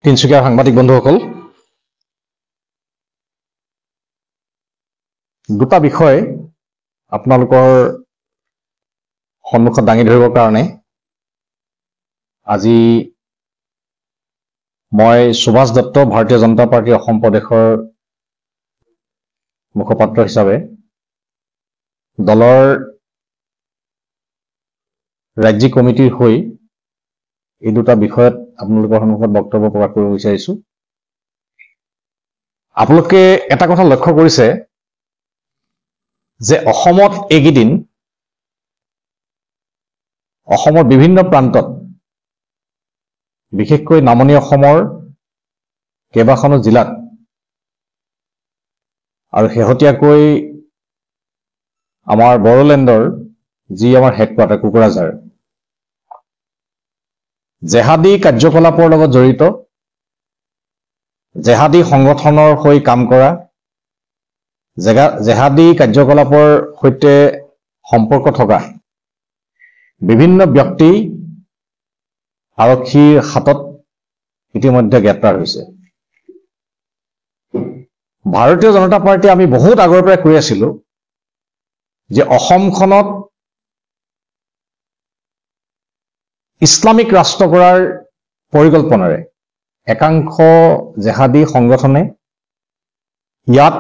তিনচুকীয়াৰ সাংবাদিক বন্ধুসকল, দুটা বিষয় আপোনালোকৰ সন্মুখত দাঙি ধৰিবৰ কাৰণে আজি মই সুভাষ দত্ত ভাৰতীয় জনতা পাৰ্টি অসম প্ৰদেশৰ মুখপাত্ৰ হিচাপে দলৰ ৰাজ্যিক কমিটিৰ হৈ এই দুটা বিষয়ত আপোনালোকৰ সন্মুখত বক্তব্য প্ৰকাশ কৰিব বিচাৰিছো। আপোনালোকে এটা কথা লক্ষ্য কৰিছে যে অসমত এইকেইদিন অসমৰ বিভিন্ন প্ৰান্তত, বিশেষকৈ নামনি অসমৰ কেইবাখনো জিলাত আৰু শেহতীয়াকৈ আমাৰ বড়োলেণ্ডৰ যি আমাৰ হেডকোৱাৰ্টাৰ কোকৰাঝাৰ, জেহাদী কাৰ্যকলাপৰ লগত জড়িত, জেহাদী সংগঠনৰ হৈ কাম কৰা, জেহাদী কাৰ্যকলাপৰ সৈতে সম্পৰ্ক থকা বিভিন্ন ব্যক্তি আৰক্ষীৰ হাতত ইতিমধ্যে গ্ৰেপ্তাৰ হৈছে। ভাৰতীয় জনতা পাৰ্টীয়ে আমি বহুত আগৰ পৰাই কৈ আছিলো যে অসমখনত ইছলামিক ৰাষ্ট্ৰ কৰাৰ পৰিকল্পনাৰে একাংশ জেহাদী সংগঠনে ইয়াত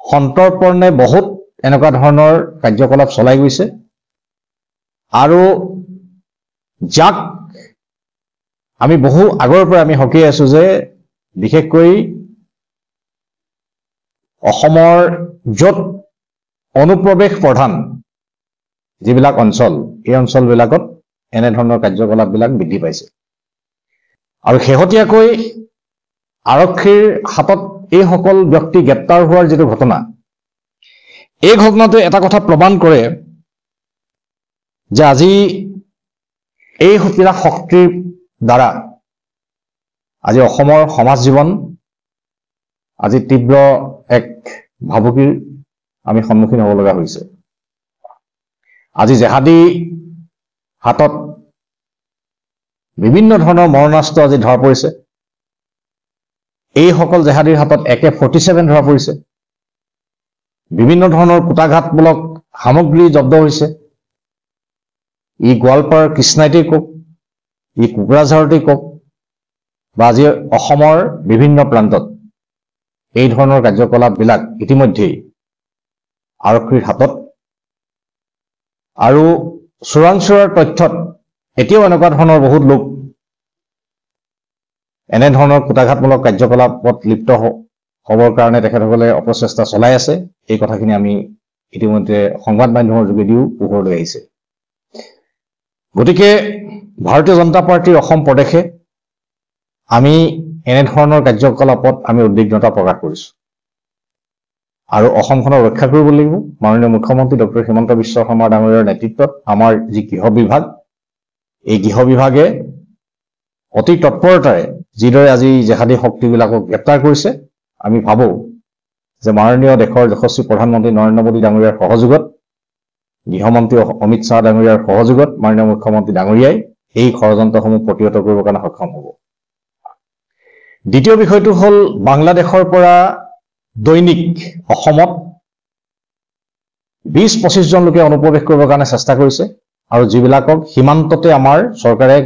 সন্তৰ্পণে বহুত এনেকুৱা ধৰণৰ কাৰ্যকলাপ চলাই গৈছে আৰু যাক আমি বহু আগৰ পৰা আমি হকিয়াই আছো যে বিশেষকৈ অসমৰ য'ত অনুপ্ৰৱেশ প্ৰধান যিবিলাক অঞ্চল, এই অঞ্চলবিলাকত এনেধৰণৰ কাৰ্যকলাপবিলাক বৃদ্ধি পাইছে আৰু শেহতীয়াকৈ আৰক্ষীৰ হাতত এইসকল ব্যক্তি গ্ৰেপ্তাৰ হোৱাৰ যিটো ঘটনা, এই ঘটনাটোৱে এটা কথা প্ৰমাণ কৰে যে আজি এই শক্তিৰা শক্তিৰ দ্বাৰা আজি অসমৰ সমাজ জীৱন আজি তীব্ৰ এক ভাবুকিৰ আমি সন্মুখীন হ'ব লগা হৈছে। আজি জেহাদী হাতত বিভিন্ন ধৰণৰ মৰণাস্ত্ৰ আজি ধৰা পৰিছে। এইসকল জেহাদীৰ হাতত AK-47 ধৰা পৰিছে। বিভিন্ন ধৰণৰ কুটাঘাতমূলক সামগ্ৰী জব্দ হৈছে। ই গোৱালপাৰ কৃষ্ণাইতেই কওক, ই কোকৰাঝাৰতেই কওক বা আজি অসমৰ বিভিন্ন প্ৰান্তত এই ধৰণৰ কাৰ্যকলাপবিলাক ইতিমধ্যেই আৰক্ষীৰ হাতত আৰু চোৰাংচোৱাৰ তথ্যত এতিয়াও এনেকুৱা ধৰণৰ বহুত লোক এনেধৰণৰ কুটাঘাতমূলক কাৰ্যকলাপত লিপ্ত হ'বৰ কাৰণে তেখেতসকলে অপচেষ্টা চলাই আছে। এই কথাখিনি আমি ইতিমধ্যে সংবাদ মাধ্যমৰ যোগেদিও পোহৰলৈ আহিছে। গতিকে ভাৰতীয় জনতা পাৰ্টীৰ অসম প্ৰদেশে আমি এনেধৰণৰ কাৰ্যকলাপত আমি উদ্বিগ্নতা প্ৰকাশ কৰিছো আৰু অসমখনক ৰক্ষা কৰিব লাগিব। মাননীয় মুখ্যমন্ত্ৰী ডক্টৰ হিমন্ত বিশ্ব শৰ্মা ডাঙৰীয়াৰ নেতৃত্বত আমাৰ যি গৃহ বিভাগ, এই গৃহ বিভাগে অতি তৎপৰতাৰে যিদৰে আজি জেহাদী শক্তিবিলাকক গ্ৰেপ্তাৰ কৰিছে, আমি ভাবো যে মাননীয় দেশৰ যশস্বী প্ৰধানমন্ত্ৰী নৰেন্দ্ৰ মোদী ডাঙৰীয়াৰ সহযোগত, গৃহমন্ত্ৰী অমিত শ্বাহ ডাঙৰীয়াৰ সহযোগত মাননীয় মুখ্যমন্ত্ৰী ডাঙৰীয়াই এই ষড়যন্ত্ৰসমূহ প্ৰতিহত কৰিবৰ কাৰণে সক্ষম হ'ব। দ্বিতীয় বিষয়টো হ'ল বাংলাদেশৰ পৰা দৈনিক অসমত 20-25 জন লোকে অনুপ্ৰৱেশ কৰিবৰ কাৰণে চেষ্টা কৰিছে আৰু যিবিলাকক সীমান্ততে আমাৰ চৰকাৰে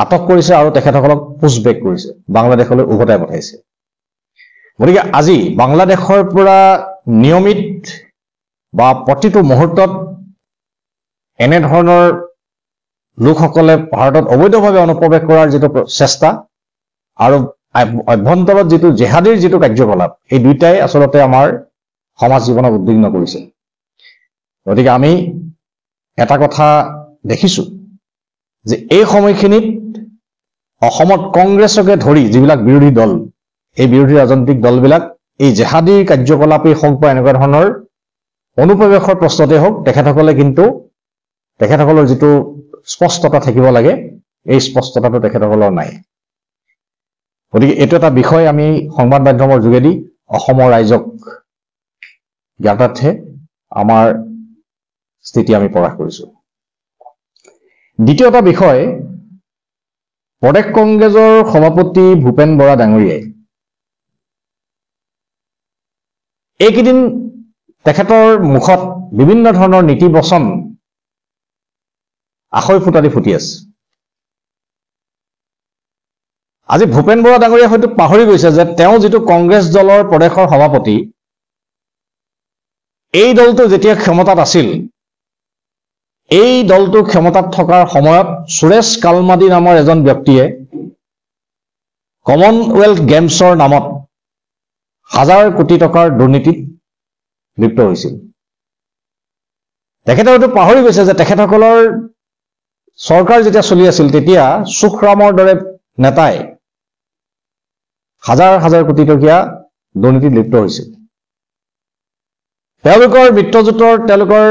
আটক কৰিছে আৰু তেখেতসকলক পুছবেক কৰিছে, বাংলাদেশলৈ উভতাই পঠাইছে। গতিকে আজি বাংলাদেশৰ পৰা নিয়মিত বা প্ৰতিটো মুহূৰ্তত এনেধৰণৰ লোকসকলে ভাৰতত অবৈধভাৱে অনুপ্ৰৱেশ কৰাৰ যিটো চেষ্টা আৰু অভ্যন্তৰত যিটো জেহাদীৰ যিটো কাৰ্যকলাপ, এই দুইটাই আচলতে আমাৰ সমাজ জীৱনক উদ্বিগ্ন কৰিছে। গতিকে আমি এটা কথা দেখিছো যে এই সময়খিনিত অসমত কংগ্ৰেছকে ধৰি যিবিলাক বিৰোধী দল, এই বিৰোধী ৰাজনৈতিক দলবিলাক এই জেহাদীৰ কাৰ্যকলাপেই হওক বা এনেকুৱা ধৰণৰ অনুপ্ৰৱেশৰ প্ৰশ্নতেই হওক, তেখেতসকলৰ যিটো স্পষ্টতা থাকিব লাগে, এই স্পষ্টতাটো তেখেতসকলৰ নাই। গতিকে এইটো এটা বিষয় আমি সংবাদ মাধ্যমৰ যোগেদি অসমৰ ৰাইজক জ্ঞাতাৰ্থে আমাৰ স্থিতি আমি প্ৰকাশ কৰিছো। দ্বিতীয় এটা বিষয় প্ৰদেশ কংগ্ৰেছৰ সভাপতি ভূপেন বৰা ডাঙৰীয়াই এইকেইদিন তেখেতৰ মুখত বিভিন্ন ধৰণৰ নীতি বচন আখৈ ফুটাদি ফুটি আছে। আজি ভূপেন বৰা ডাঙৰীয়াই হয়তো পাহৰি গৈছে যে তেওঁ যিটো কংগ্ৰেছ দলৰ প্ৰদেশৰ সভাপতি, এই দলটো যেতিয়া ক্ষমতাত আছিল, এই দলটো ক্ষমতাত থকাৰ সময়ত সুৰেশ কালমাদী নামৰ এজন ব্যক্তিয়ে কমনৱেলথ গেমছৰ নামত হাজাৰ কোটি টকাৰ দুৰ্নীতিত লিপ্ত হৈছিল। তেখেতে হয়তো পাহৰি গৈছে যে তেখেতসকলৰ চৰকাৰ যেতিয়া চলি আছিল তেতিয়া সুখৰামৰ দৰে নেতাই হাজাৰ হাজাৰ কোটি টকীয়া দুৰ্নীতিত লিপ্ত হৈছিল। তেওঁলোকৰ মিত্ৰজোঁটৰ, তেওঁলোকৰ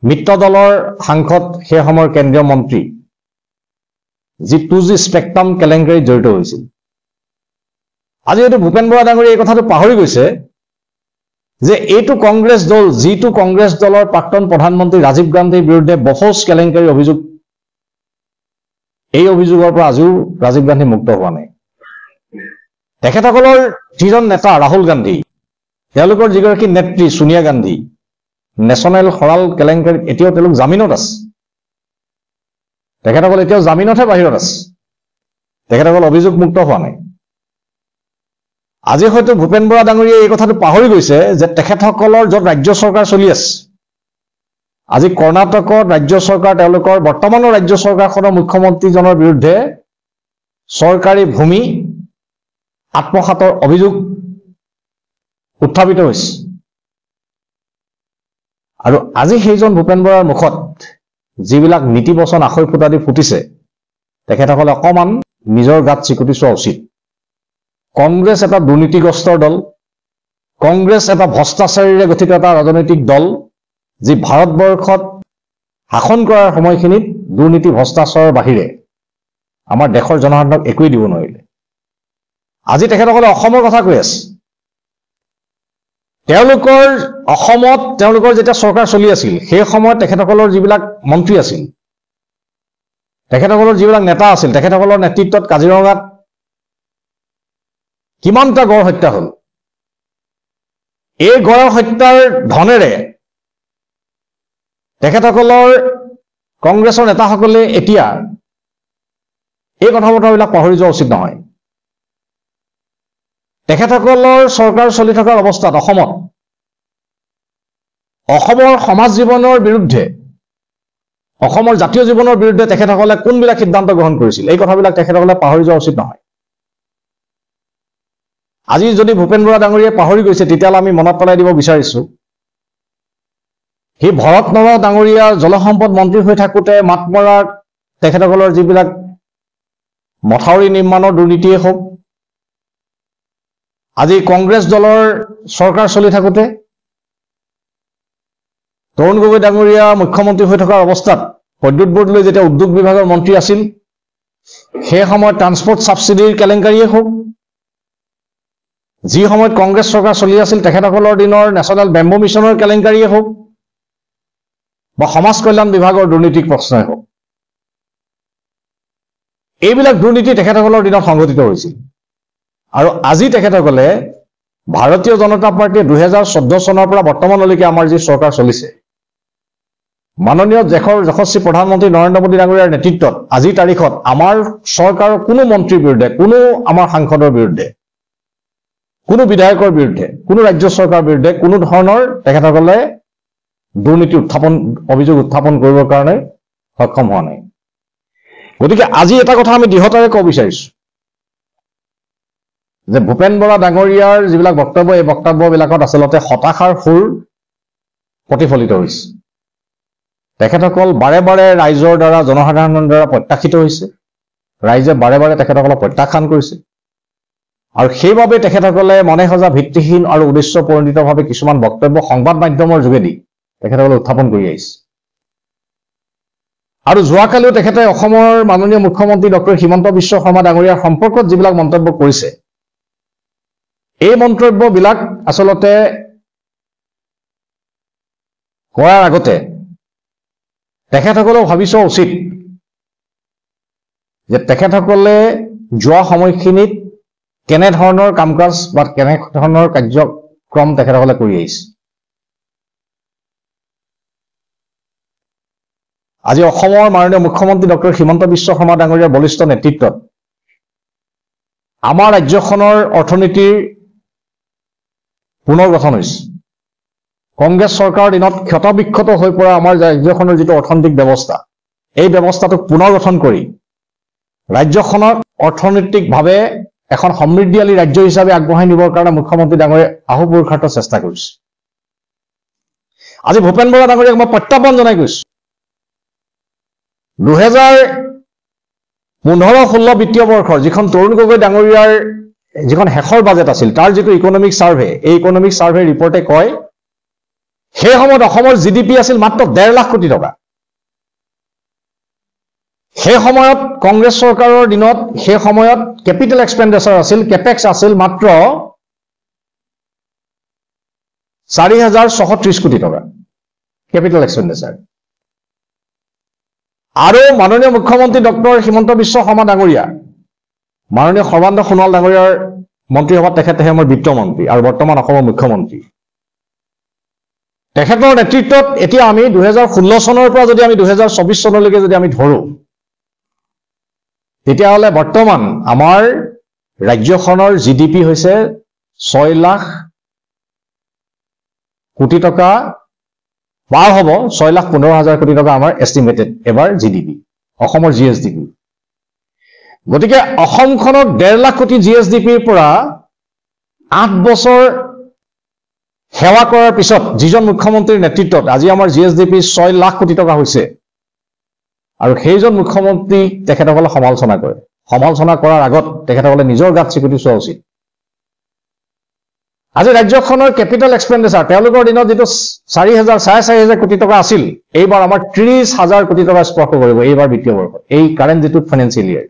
মিত্ৰ দলৰ সাংসদ সেই সময়ৰ কেন্দ্ৰীয় মন্ত্ৰী যি 2G স্পেক্ট্ৰাম কেলেংকাৰীত জড়িত হৈছিল। আজি হয়তো ভূপেন বৰা ডাঙৰীয়াই এই কথাটো পাহৰি গৈছে যে এইটো কংগ্ৰেছ দল, যিটো কংগ্ৰেছ দলৰ প্ৰাক্তন প্ৰধানমন্ত্ৰী ৰাজীৱ গান্ধীৰ বিৰুদ্ধে বফৰ্চ কেলেংকাৰীৰ অভিযোগ, এই অভিযোগৰ পৰা আজিও ৰাজীৱ গান্ধী মুক্ত হোৱা নাই। তেখেতসকলৰ যিজন নেতা ৰাহুল গান্ধী, তেওঁলোকৰ যিগৰাকী নেত্ৰী সোনিয়া গান্ধী, নেশ্যনেল সৰাল কেলেংকাৰীত এতিয়াও তেওঁলোক জামিনত আছে। তেখেতসকল এতিয়াও জামিনতহে বাহিৰত আছে, তেখেতসকল অভিযোগ মুক্ত হোৱা নাই। আজি হয়তো ভূপেন বৰা ডাঙৰীয়াই এই কথাটো পাহৰি গৈছে যে তেখেতসকলৰ য'ত ৰাজ্য চৰকাৰ চলি আছে, আজি কৰ্ণাটকত ৰাজ্য চৰকাৰ, তেওঁলোকৰ বৰ্তমানৰ ৰাজ্য চৰকাৰখনৰ মুখ্যমন্ত্ৰীজনৰ বিৰুদ্ধে চৰকাৰী ভূমি আত্মসাতৰ অভিযোগ উত্থাপিত হৈছে। আৰু আজি সেইজন ভূপেন বৰাৰ মুখত যিবিলাক নীতি বচন আখৈ ফুটা দি ফুটিছে, তেখেতসকলে অকণমান নিজৰ গাত চিকুটি চোৱা উচিত। কংগ্ৰেছ এটা দুৰ্নীতিগ্ৰস্তৰ দল, কংগ্ৰেছ এটা ভ্ৰষ্টাচাৰীৰে গঠিত এটা ৰাজনৈতিক দল, যি ভাৰতবৰ্ষত শাসন কৰাৰ সময়খিনিত দুৰ্নীতি ভ্ৰষ্টাচাৰৰ বাহিৰে আমাৰ দেশৰ জনসাধাৰণক একোৱেই দিব নোৱাৰিলে। আজি তেখেতসকলে অসমৰ কথা কৈ আছে। তেওঁলোকৰ অসমত তেওঁলোকৰ যেতিয়া চৰকাৰ চলি আছিল, সেই সময়ত তেখেতসকলৰ যিবিলাক মন্ত্ৰী আছিল, তেখেতসকলৰ যিবিলাক নেতা আছিল, তেখেতসকলৰ নেতৃত্বত কাজিৰঙাত কিমানটা গড় হত্যা হ'ল। এই গড় হত্যাৰ ধনেৰে তেখেতসকলৰ কংগ্ৰেছৰ নেতাসকলে এতিয়া এই কথা বতৰাবিলাক পাহৰি যোৱা উচিত নহয়। তেখেতসকলৰ চৰকাৰ চলি থকাৰ অৱস্থাত অসমত অসমৰ সমাজ জীৱনৰ বিৰুদ্ধে, অসমৰ জাতীয় জীৱনৰ বিৰুদ্ধে তেখেতসকলে কোনবিলাক সিদ্ধান্ত গ্ৰহণ কৰিছিল, এই কথাবিলাক তেখেতসকলে পাহৰি যোৱা উচিত নহয়। আজি যদি ভূপেন বৰা ডাঙৰীয়াই পাহৰি গৈছে, তেতিয়াহ'লে আমি মনত পেলাই দিব বিচাৰিছো, সেই ভৰত নৰহ ডাঙৰীয়া জলসম্পদ মন্ত্ৰী হৈ থাকোঁতে মাত মৰা তেখেতসকলৰ যিবিলাক মথাউৰি নিৰ্মাণৰ দুৰ্নীতিয়ে হওক, আজি কংগ্ৰেছ দলৰ চৰকাৰ চলি থাকোঁতে তৰুণ গগৈ ডাঙৰীয়া মুখ্যমন্ত্ৰী হৈ থকাৰ অৱস্থাত প্ৰদ্যুৎ বৰদলৈ যেতিয়া উদ্যোগ বিভাগৰ মন্ত্ৰী আছিল, সেই সময়ত ট্ৰান্সপৰ্ট ছাবচিডিৰ কেলেংকাৰীয়ে হওক, যি সময়ত কংগ্ৰেছ চৰকাৰ চলি আছিল তেখেতসকলৰ দিনৰ নেশ্যনেল বেম্বো মিছনৰ কেলেংকাৰীয়ে হওক বা সমাজ কল্যাণ বিভাগৰ দুৰ্নীতিক প্ৰশ্নই হওক, এইবিলাক দুৰ্নীতি তেখেতসকলৰ দিনত সংঘটিত হৈছিল। আৰু আজি তেখেতসকলে ভাৰতীয় জনতা পাৰ্টীয়ে 2014 চনৰ পৰা বৰ্তমানলৈকে আমাৰ যি চৰকাৰ চলিছে, মাননীয় দেশৰ যশস্বী প্ৰধানমন্ত্ৰী নৰেন্দ্ৰ মোদী ডাঙৰীয়াৰ নেতৃত্বত আজিৰ তাৰিখত আমাৰ চৰকাৰৰ কোনো মন্ত্ৰীৰ বিৰুদ্ধে, কোনো আমাৰ সাংসদৰ বিৰুদ্ধে, কোনো বিধায়কৰ বিৰুদ্ধে, কোনো ৰাজ্য চৰকাৰৰ বিৰুদ্ধে কোনো ধৰণৰ তেখেতসকলে দুৰ্নীতি অভিযোগ উত্থাপন কৰিবৰ কাৰণে সক্ষম হোৱা নাই। গতিকে আজি এটা কথা আমি দৃঢ়তাৰে ক'ব বিচাৰিছো যে ভূপেন বৰা ডাঙৰীয়াৰ যিবিলাক বক্তব্য, এই বক্তব্যবিলাকত আচলতে হতাশাৰ সুৰ প্ৰতিফলিত হৈছে। তেখেতসকল বাৰে বাৰে ৰাইজৰ দ্বাৰা, জনসাধাৰণৰ দ্বাৰা প্ৰত্যাশিত হৈছে, ৰাইজে বাৰে বাৰে তেখেতসকলক প্ৰত্যাখ্যান কৰিছে, আৰু সেইবাবে তেখেতসকলে মনে সজা ভিত্তিহীন আৰু উদ্দেশ্য পৰিণিতভাৱে কিছুমান বক্তব্য সংবাদ মাধ্যমৰ যোগেদি তেখেতসকলে উত্থাপন কৰি আহিছে। আৰু যোৱাকালিও তেখেতে অসমৰ মাননীয় মুখ্যমন্ত্ৰী ডক্টৰ হিমন্ত বিশ্ব শৰ্মা ডাঙৰীয়াৰ সম্পৰ্কত যিবিলাক মন্তব্য কৰিছে, এই মন্তব্যবিলাক আচলতে কৰাৰ আগতে তেখেতসকলেও ভাবি চোৱা উচিত যে তেখেতসকলে যোৱা সময়খিনিত কেনে ধৰণৰ কাম-কাজ বা কেনে ধৰণৰ কাৰ্যক্ৰম তেখেতসকলে কৰি আহিছে। আজি অসমৰ মাননীয় মুখ্যমন্ত্ৰী ডক্টৰ হিমন্ত বিশ্ব শৰ্মা ডাঙৰীয়াৰ বলিষ্ঠ নেতৃত্বত আমাৰ ৰাজ্যখনৰ অৰ্থনীতিৰ পুনৰ গঠন হৈছে। কংগ্ৰেছ চৰকাৰৰ দিনত ক্ষতবিক্ষত হৈ পৰা আমাৰ ৰাজ্যখনৰ যিটো অৰ্থনৈতিক ব্যৱস্থা, এই ব্যৱস্থাটোক পুনৰ গঠন কৰি ৰাজ্যখনক অৰ্থনৈতিকভাৱে এখন সমৃদ্ধিশালী ৰাজ্য হিচাপে আগবঢ়াই নিবৰ কাৰণে মুখ্যমন্ত্ৰী ডাঙৰীয়াই আহুপুৰুষাৰ্থ চেষ্টা কৰিছে। আজি ভূপেন বৰা ডাঙৰীয়াক মই প্ৰত্যাহ্বান জনাই গৈছো, 2015-16 বিত্তীয় বৰ্ষৰ যিখন তৰুণ গগৈ ডাঙৰীয়াৰ যিখন শেষৰ বাজেট আছিল, তাৰ যিটো ইকনমিক ছাৰ্ভে, এই ইকনমিক ছাৰ্ভে ৰিপৰ্টে কয় সেই সময়ত অসমৰ GDP আছিল মাত্ৰ 1.5 লাখ কোটি টকা। সেই সময়ত কংগ্ৰেছ চৰকাৰৰ দিনত সেই সময়ত কেপিটেল এক্সপেণ্ডিচাৰ আছিল, কেপেক্স আছিল মাত্ৰ 4,630 কোটি টকা কেপিটেল এক্সপেণ্ডিচাৰ। আৰু মাননীয় মুখ্যমন্ত্ৰী ডক্টৰ হিমন্ত বিশ্ব শৰ্মা ডাঙৰীয়া, মাননীয় সৰ্বানন্দ সোণোৱাল ডাঙৰীয়াৰ মন্ত্ৰীসভাত তেখেতেহে আমাৰ বিত্তমন্ত্ৰী আৰু বৰ্তমান অসমৰ মুখ্যমন্ত্ৰী। তেখেতৰ নেতৃত্বত এতিয়া আমি 2016 চনৰ পৰা যদি আমি 2024 চনলৈকে যদি আমি ধৰো, তেতিয়াহ'লে বৰ্তমান আমাৰ ৰাজ্যখনৰ GDP হৈছে 6 লাখ কোটি টকা পাৰ হ'ব, 6,15,000 কোটি টকা আমাৰ এষ্টিমেটেড এবাৰ GDP, অসমৰ GSDP। গতিকে অসমখনক 1.5 লাখ কোটি GSDPৰ পৰা 8 বছৰ সেৱা কৰাৰ পিছত যিজন মুখ্যমন্ত্ৰীৰ নেতৃত্বত আজি আমাৰ GSDP 6 লাখ কোটি টকা হৈছে, আৰু সেইজন মুখ্যমন্ত্ৰী তেখেতসকলে সমালোচনা কৰে। সমালোচনা কৰাৰ আগত তেখেতসকলে নিজৰ গাত চিকুটি চোৱা উচিত। আজি ৰাজ্যখনৰ কেপিটেল এক্সপেণ্ডিচাৰ তেওঁলোকৰ দিনত যিটো 4,000-4,500 কোটি টকা আছিল, এইবাৰ আমাৰ 30,000 কোটি টকা স্পৰ্শ কৰিব এইবাৰ বিত্তীয় বৰ্ষত, এই কাৰেণ্ট যিটো ফাইনেন্সিয়েল ইয়াৰ।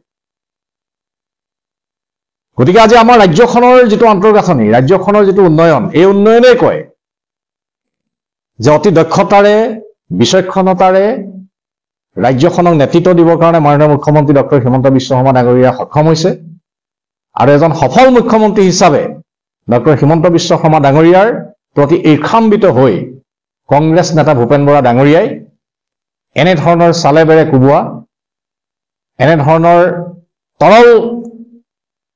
গতিকে আজি আমাৰ ৰাজ্যখনৰ যিটো আন্তঃগাঁথনি, ৰাজ্যখনৰ যিটো উন্নয়ন, এই উন্নয়নে কয় যে অতি দক্ষতাৰে বিচক্ষণতাৰে ৰাজ্যখনক নেতৃত্ব দিবৰ কাৰণে মাননীয় মুখ্যমন্ত্ৰী ডক্টৰ হিমন্ত বিশ্ব শৰ্মা ডাঙৰীয়া সক্ষম হৈছে। আৰু এজন সফল মুখ্যমন্ত্ৰী হিচাপে ডক্টৰ হিমন্ত বিশ্ব শৰ্মা ডাঙৰীয়াৰ প্ৰতি ঈৰ্ষান্বিত হৈ কংগ্ৰেছ নেতা ভূপেন বৰা ডাঙৰীয়াই এনেধৰণৰ চালেবেৰে কোবোৱা, এনেধৰণৰ তৰল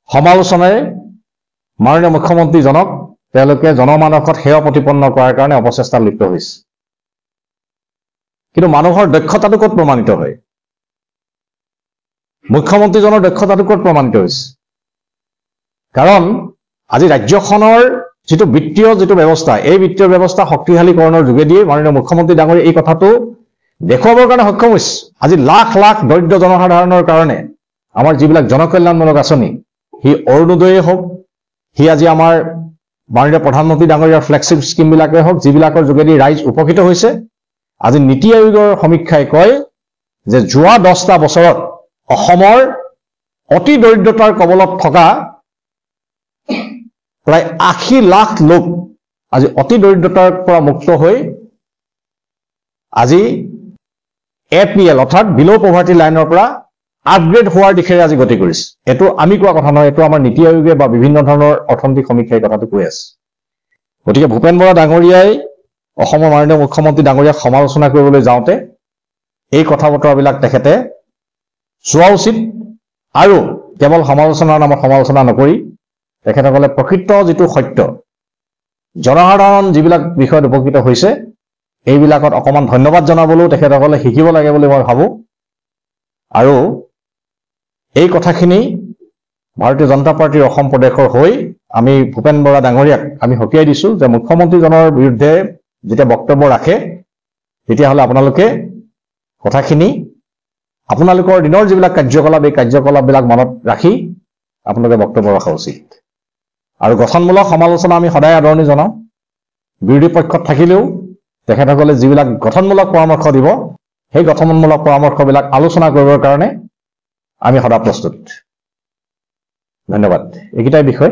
সমালোচনাৰে মাননীয় মুখ্যমন্ত্ৰীজনক তেওঁলোকে জনমানসত সেৱা প্ৰতিপন্ন কৰাৰ কাৰণে অপচেষ্টা লিপ্ত হৈছে। কিন্তু মানুহৰ দক্ষতাটো ক'ত প্ৰমাণিত হয়? মুখ্যমন্ত্ৰীজনৰ দক্ষতাটো ক'ত প্ৰমাণিত হৈছে? কাৰণ আজি ৰাজ্যখনৰ যিটো বিত্তীয় যিটো ব্যৱস্থা, এই বিত্তীয় ব্যৱস্থা শক্তিশালীকৰণৰ যোগেদিয়ে মাননীয় মুখ্যমন্ত্ৰী ডাঙৰীয়াই এই কথাটো দেখুৱাবৰ কাৰণে সক্ষম হৈছে। আজি লাখ লাখ দৰিদ্ৰ জনসাধাৰণৰ কাৰণে আমাৰ যিবিলাক জনকল্যাণমূলক আঁচনি, সি অৰুণোদয়ে হওক, সি আজি আমাৰ মাননীয় প্ৰধানমন্ত্ৰী ডাঙৰীয়াৰ ফ্লেগশ্বিপ স্কিমবিলাকে হওক, যিবিলাকৰ যোগেদি ৰাইজ উপকৃত হৈছে। আজি নীতি আয়োগৰ সমীক্ষাই কয় যে যোৱা 10টা বছৰত অসমৰ অতি দৰিদ্ৰতাৰ কবলত থকা প্ৰায় 80 লাখ লোক আজি অতি দৰিদ্ৰতাৰ পৰা মুক্ত হৈ আজি APL অৰ্থাৎ বিল' পভাৰ্টি লাইনৰ পৰা আপগ্ৰেড হোৱাৰ দিশেৰে আজি গতি কৰিছে। এইটো আমি কোৱা কথা নহয়, এইটো আমাৰ নীতি আয়োগে বা বিভিন্ন ধৰণৰ অৰ্থনৈতিক সমীক্ষাই কথাটো কৈ আছে। গতিকে ভূপেন বৰা ডাঙৰীয়াই অসমৰ মাননীয় মুখ্যমন্ত্ৰী ডাঙৰীয়াক সমালোচনা কৰিবলৈ যাওঁতে এই কথা বতৰাবিলাক তেখেতে চোৱা উচিত, আৰু কেৱল সমালোচনাৰ নামত সমালোচনা নকৰি তেখেতসকলে প্ৰকৃত যিটো সত্য, জনসাধাৰণ যিবিলাক বিষয়ত উপকৃত হৈছে, এইবিলাকত অকণমান ধন্যবাদ জনাবলৈও তেখেতসকলে শিকিব লাগে বুলি মই ভাবোঁ। আৰু এই কথাখিনি ভাৰতীয় জনতা পাৰ্টীৰ অসম প্ৰদেশৰ হৈ আমি ভূপেন বৰা ডাঙৰীয়াক আমি সকীয়াই দিছোঁ যে মুখ্যমন্ত্ৰীজনৰ বিৰুদ্ধে যেতিয়া বক্তব্য ৰাখে, তেতিয়াহ'লে আপোনালোকে কথাখিনি আপোনালোকৰ দিনৰ যিবিলাক কাৰ্যকলাপ, এই কাৰ্যকলাপবিলাক মনত ৰাখি আপোনালোকে বক্তব্য ৰখা উচিত। আৰু গঠনমূলক সমালোচনা আমি সদায় আদৰণি জনাওঁ। বিৰোধী পক্ষত থাকিলেও তেখেতসকলে যিবিলাক গঠনমূলক পৰামৰ্শ দিব, সেই গঠনমূলক পৰামৰ্শবিলাক আলোচনা কৰিবৰ কাৰণে আমি সদা প্ৰস্তুত। ধন্যবাদ। এইকেইটাই বিষয়।